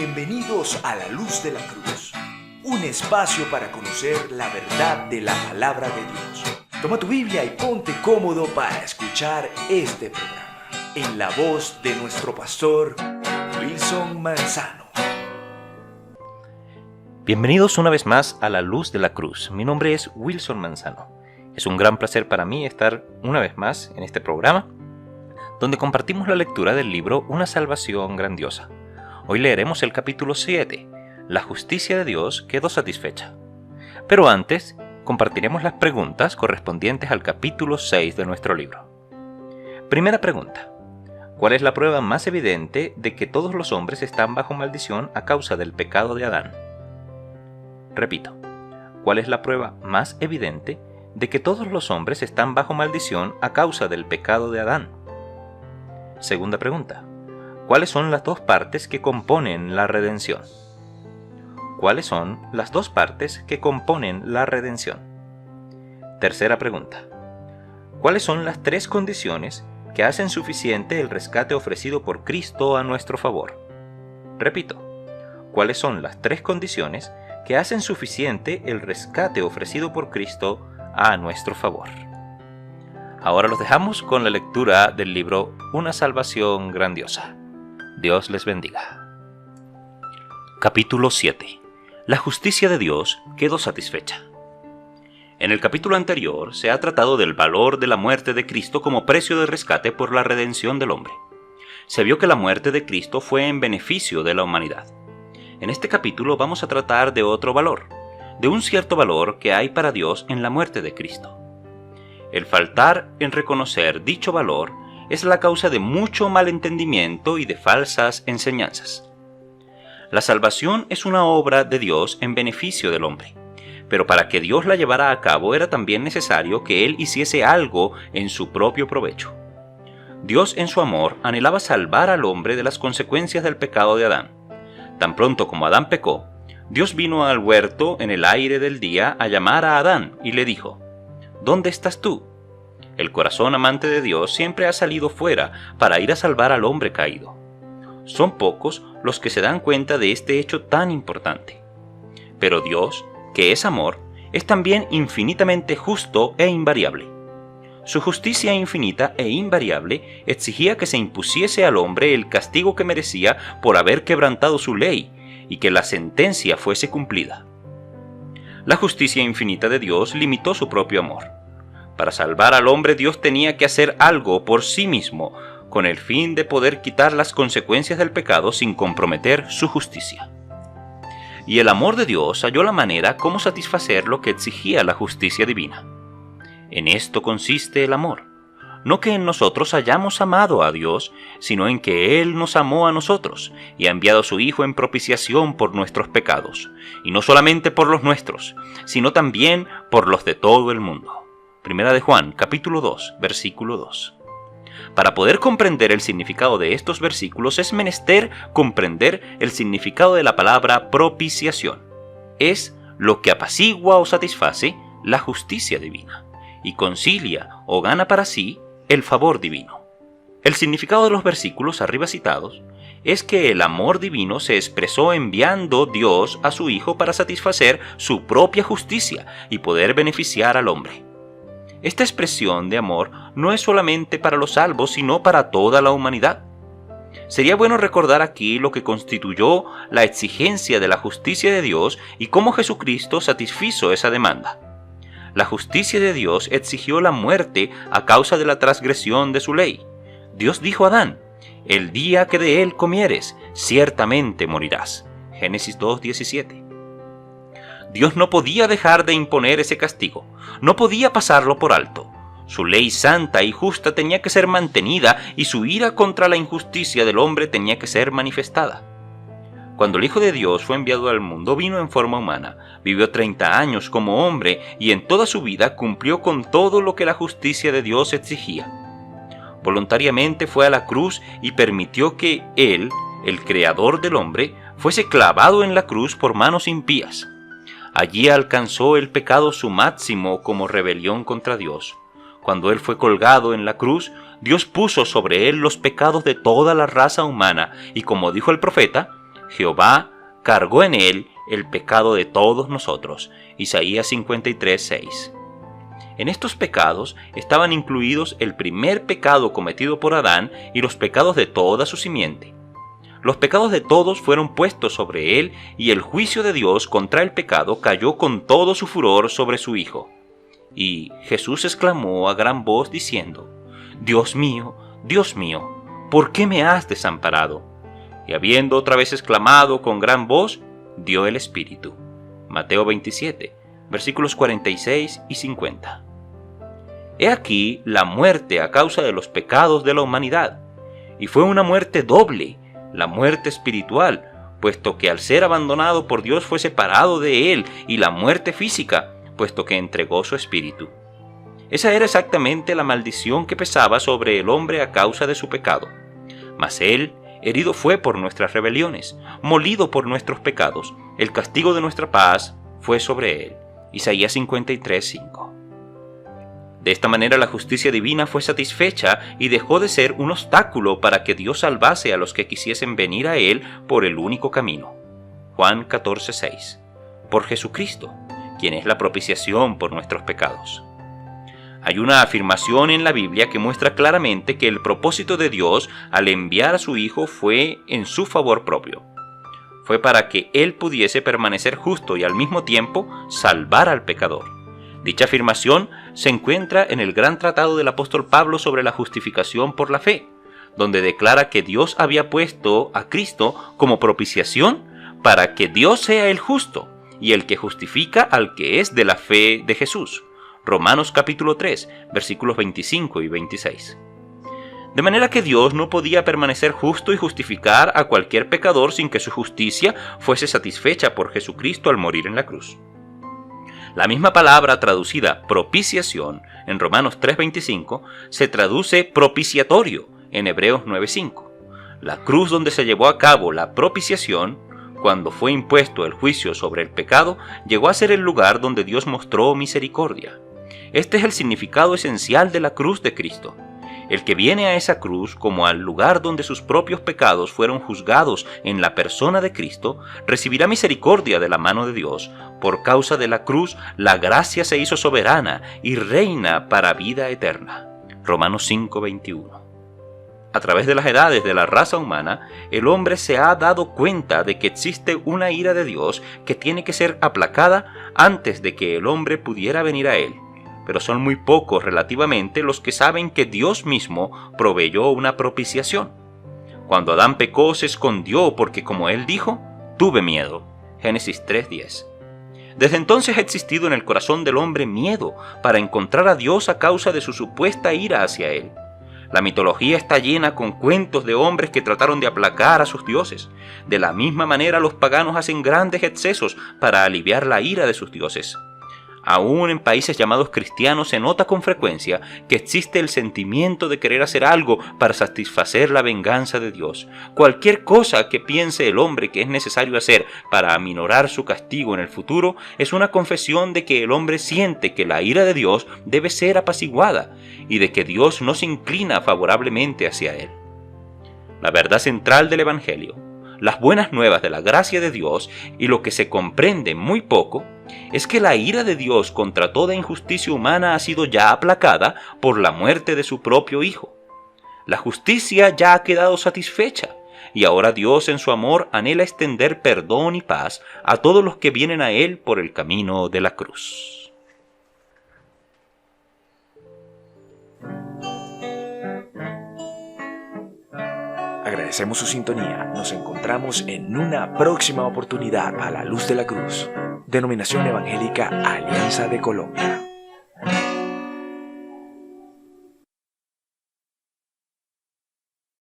Bienvenidos a La Luz de la Cruz, un espacio para conocer la verdad de la palabra de Dios. Toma tu Biblia y ponte cómodo para escuchar este programa, en la voz de nuestro pastor, Wilson Manzano. Bienvenidos una vez más a La Luz de la Cruz. Mi nombre es Wilson Manzano. Es un gran placer para mí estar una vez más en este programa, donde compartimos la lectura del libro Una salvación grandiosa. Hoy leeremos el capítulo 7, La justicia de Dios quedó satisfecha. Pero antes, compartiremos las preguntas correspondientes al capítulo 6 de nuestro libro. Primera pregunta: ¿cuál es la prueba más evidente de que todos los hombres están bajo maldición a causa del pecado de Adán? Repito, ¿cuál es la prueba más evidente de que todos los hombres están bajo maldición a causa del pecado de Adán? Segunda pregunta: ¿cuáles son las dos partes que componen la redención? ¿Cuáles son las dos partes que componen la redención? Tercera pregunta: ¿cuáles son las tres condiciones que hacen suficiente el rescate ofrecido por Cristo a nuestro favor? Repito, ¿cuáles son las tres condiciones que hacen suficiente el rescate ofrecido por Cristo a nuestro favor? Ahora los dejamos con la lectura del libro Una salvación grandiosa. Dios les bendiga. Capítulo 7. La justicia de Dios quedó satisfecha. En el capítulo anterior se ha tratado del valor de la muerte de Cristo como precio de rescate por la redención del hombre. Se vio que la muerte de Cristo fue en beneficio de la humanidad. En este capítulo vamos a tratar de otro valor, de un cierto valor que hay para Dios en la muerte de Cristo. El faltar en reconocer dicho valor es la causa de mucho malentendimiento y de falsas enseñanzas. La salvación es una obra de Dios en beneficio del hombre, pero para que Dios la llevara a cabo era también necesario que Él hiciese algo en su propio provecho. Dios en su amor anhelaba salvar al hombre de las consecuencias del pecado de Adán. Tan pronto como Adán pecó, Dios vino al huerto en el aire del día a llamar a Adán y le dijo: ¿Dónde estás tú? El corazón amante de Dios siempre ha salido fuera para ir a salvar al hombre caído. Son pocos los que se dan cuenta de este hecho tan importante. Pero Dios, que es amor, es también infinitamente justo e invariable. Su justicia infinita e invariable exigía que se impusiese al hombre el castigo que merecía por haber quebrantado su ley y que la sentencia fuese cumplida. La justicia infinita de Dios limitó su propio amor. Para salvar al hombre, Dios tenía que hacer algo por sí mismo, con el fin de poder quitar las consecuencias del pecado sin comprometer su justicia. Y el amor de Dios halló la manera cómo satisfacer lo que exigía la justicia divina. En esto consiste el amor, no que en nosotros hayamos amado a Dios, sino en que Él nos amó a nosotros y ha enviado a su Hijo en propiciación por nuestros pecados, y no solamente por los nuestros, sino también por los de todo el mundo. Primera de Juan, capítulo 2, versículo 2. Para poder comprender el significado de estos versículos es menester comprender el significado de la palabra propiciación. Es lo que apacigua o satisface la justicia divina y concilia o gana para sí el favor divino. El significado de los versículos arriba citados es que el amor divino se expresó enviando Dios a su Hijo para satisfacer su propia justicia y poder beneficiar al hombre. Esta expresión de amor no es solamente para los salvos, sino para toda la humanidad. Sería bueno recordar aquí lo que constituyó la exigencia de la justicia de Dios y cómo Jesucristo satisfizo esa demanda. La justicia de Dios exigió la muerte a causa de la transgresión de su ley. Dios dijo a Adán: el día que de él comieres, ciertamente morirás. Génesis 2:17. Dios no podía dejar de imponer ese castigo, no podía pasarlo por alto. Su ley santa y justa tenía que ser mantenida y su ira contra la injusticia del hombre tenía que ser manifestada. Cuando el Hijo de Dios fue enviado al mundo, vino en forma humana, vivió 30 años como hombre y en toda su vida cumplió con todo lo que la justicia de Dios exigía. Voluntariamente fue a la cruz y permitió que Él, el Creador del hombre, fuese clavado en la cruz por manos impías. Allí alcanzó el pecado su máximo como rebelión contra Dios. Cuando Él fue colgado en la cruz, Dios puso sobre Él los pecados de toda la raza humana y, como dijo el profeta, Jehová cargó en él el pecado de todos nosotros. Isaías 53:6. En estos pecados estaban incluidos el primer pecado cometido por Adán y los pecados de toda su simiente. Los pecados de todos fueron puestos sobre él y el juicio de Dios contra el pecado cayó con todo su furor sobre su Hijo. Y Jesús exclamó a gran voz diciendo: Dios mío, ¿por qué me has desamparado? Y habiendo otra vez exclamado con gran voz, dio el Espíritu. Mateo 27, versículos 46 y 50. He aquí la muerte a causa de los pecados de la humanidad. Y fue una muerte doble, la muerte espiritual, puesto que al ser abandonado por Dios fue separado de Él, y la muerte física, puesto que entregó su espíritu. Esa era exactamente la maldición que pesaba sobre el hombre a causa de su pecado. Mas Él herido fue por nuestras rebeliones, molido por nuestros pecados, el castigo de nuestra paz fue sobre Él. Isaías 53:5. De esta manera la justicia divina fue satisfecha y dejó de ser un obstáculo para que Dios salvase a los que quisiesen venir a Él por el único camino. Juan 14:6. Por Jesucristo, quien es la propiciación por nuestros pecados. Hay una afirmación en la Biblia que muestra claramente que el propósito de Dios al enviar a su Hijo fue en su favor propio. Fue para que Él pudiese permanecer justo y al mismo tiempo salvar al pecador. Dicha afirmación se encuentra en el gran tratado del apóstol Pablo sobre la justificación por la fe, donde declara que Dios había puesto a Cristo como propiciación para que Dios sea el justo y el que justifica al que es de la fe de Jesús. Romanos capítulo 3, versículos 25 y 26. De manera que Dios no podía permanecer justo y justificar a cualquier pecador sin que su justicia fuese satisfecha por Jesucristo al morir en la cruz. La misma palabra traducida propiciación en Romanos 3:25 se traduce propiciatorio en Hebreos 9:5. La cruz donde se llevó a cabo la propiciación, cuando fue impuesto el juicio sobre el pecado, llegó a ser el lugar donde Dios mostró misericordia. Este es el significado esencial de la cruz de Cristo. El que viene a esa cruz como al lugar donde sus propios pecados fueron juzgados en la persona de Cristo, recibirá misericordia de la mano de Dios. Por causa de la cruz, la gracia se hizo soberana y reina para vida eterna. Romanos 5:21. A través de las edades de la raza humana, el hombre se ha dado cuenta de que existe una ira de Dios que tiene que ser aplacada antes de que el hombre pudiera venir a él. Pero son muy pocos relativamente los que saben que Dios mismo proveyó una propiciación. Cuando Adán pecó se escondió porque, como él dijo, tuve miedo. Génesis 3:10. Desde entonces ha existido en el corazón del hombre miedo para encontrar a Dios a causa de su supuesta ira hacia él. La mitología está llena con cuentos de hombres que trataron de aplacar a sus dioses. De la misma manera los paganos hacen grandes excesos para aliviar la ira de sus dioses. Aún en países llamados cristianos se nota con frecuencia que existe el sentimiento de querer hacer algo para satisfacer la venganza de Dios. Cualquier cosa que piense el hombre que es necesario hacer para aminorar su castigo en el futuro es una confesión de que el hombre siente que la ira de Dios debe ser apaciguada y de que Dios no se inclina favorablemente hacia él. La verdad central del Evangelio, las buenas nuevas de la gracia de Dios y lo que se comprende muy poco, es que la ira de Dios contra toda injusticia humana ha sido ya aplacada por la muerte de su propio Hijo. La justicia ya ha quedado satisfecha y ahora Dios en su amor anhela extender perdón y paz a todos los que vienen a Él por el camino de la cruz. Agradecemos su sintonía. Nos encontramos en una próxima oportunidad a la luz de la cruz. Denominación Evangélica Alianza de Colombia.